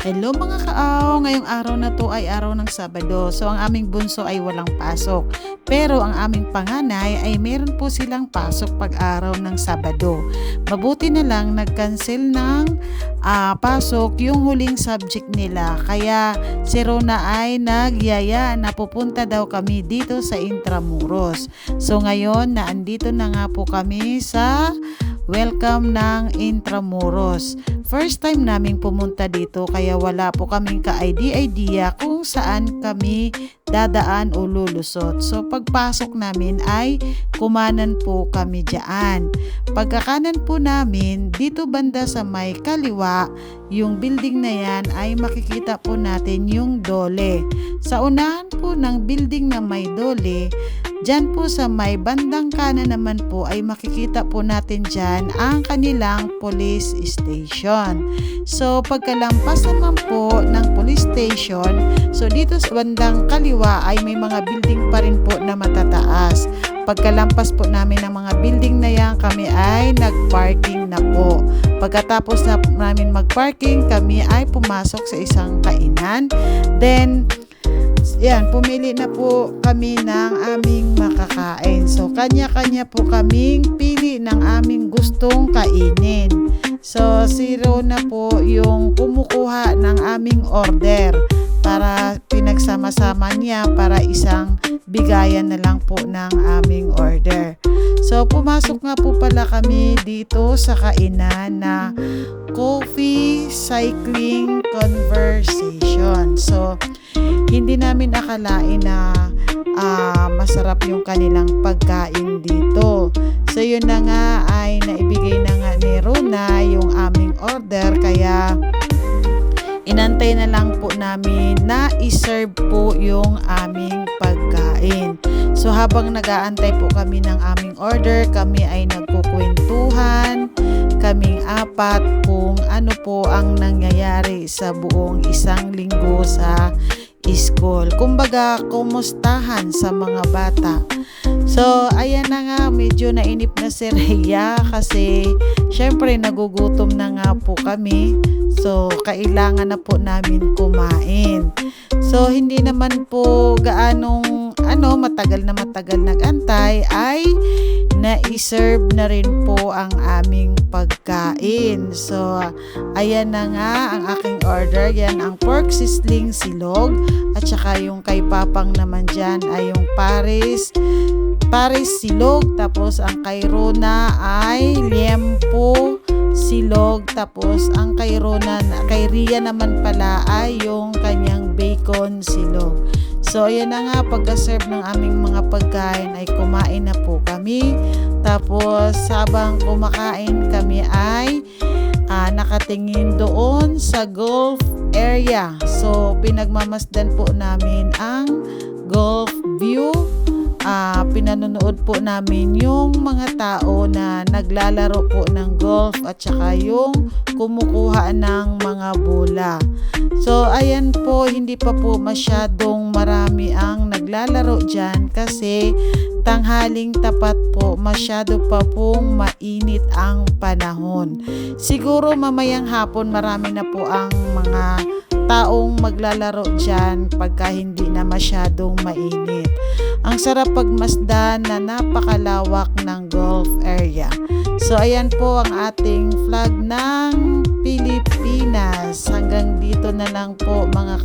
Hello mga kaaw! Ngayong araw na to ay araw ng Sabado. So ang aming bunso ay walang pasok. Pero ang aming panganay ay meron po silang pasok pag araw ng Sabado. Mabuti na lang nag-cancel ng pasok yung huling subject nila. Kaya si Rona ay nagyaya na pupunta daw kami dito sa Intramuros. So ngayon naandito na nga po kami sa welcome ng Intramuros. First time naming pumunta dito kaya wala po kaming ka-idea kung saan kami dadaan o lulusot. So pagpasok namin ay kumanan po kami dyan. Pagkakanan po namin, dito banda sa may kaliwa, yung building na yan ay makikita po natin yung Dole. Sa unahan po ng building na may Dole, dyan po sa may bandang kanan naman po ay makikita po natin dyan ang kanilang police station. So pagkalampas naman po ng police station, so dito sa bandang kaliwa ay may mga building pa rin po na matataas. Pagkalampas po namin ng mga building na yan, kami ay nagparking na po. Pagkatapos na namin magparking, kami ay pumasok sa isang kainan. Then yan, pumili na po kami ng aming makakain. So, kanya-kanya po kaming pili ng aming gustong kainin. So, si Rona po yung kumukuha ng aming order para pinagsama-sama niya para isang bigayan na lang po ng aming order. So, pumasok nga po pala kami dito sa kainan na Coffee Cycling Conversation. So, hindi namin akalain na masarap yung kanilang pagkain dito. So, yun na nga ay naibigay na nga ni Rona yung aming order. Kaya, inantay na lang po namin na iserve po yung aming pagkain. So, habang nag-aantay po kami ng aming order, kami ay nagkukwentuhan. Kaming apat kung ano po ang nangyayari sa buong isang linggo sa school. Kumbaga, kumustahan sa mga bata. So, ayan na nga, medyo nainip na si Rhea kasi syempre nagugutom na nga po kami. So, kailangan na po namin kumain. So, hindi naman po gaanong matagal nag-antay ay na-serve na rin po ang aming pagkain. So, ayan na nga ang aking order. Yan ang pork sisling silog at saka yung kay Papang naman dyan ay yung Paris silog. Tapos ang kay Rona ay liempo silog. Tapos ang kay Rhea naman pala ay yung kanyang bacon silog. So, ayan na nga, pagka-serve ng aming mga pagkain ay kumain na po kami. Tapos, habang kumakain kami ay nakatingin doon sa golf area. So, pinagmamasdan po namin ang golf view. Pinanonood po namin yung mga tao na naglalaro po ng golf at saka yung kumukuha ng mga bola. So, ayan po, hindi pa po masyadong marami ang naglalaro dyan kasi tanghaling tapat po, masyado pa pong mainit ang panahon. Siguro mamayang hapon marami na po ang mga taong maglalaro dyan pagka hindi na masyadong mainit. Ang sarap pagmasdan na napakalawak ng golf area. So, ayan po ang ating flag ng Pilipinas. Hanggang dito na lang po mga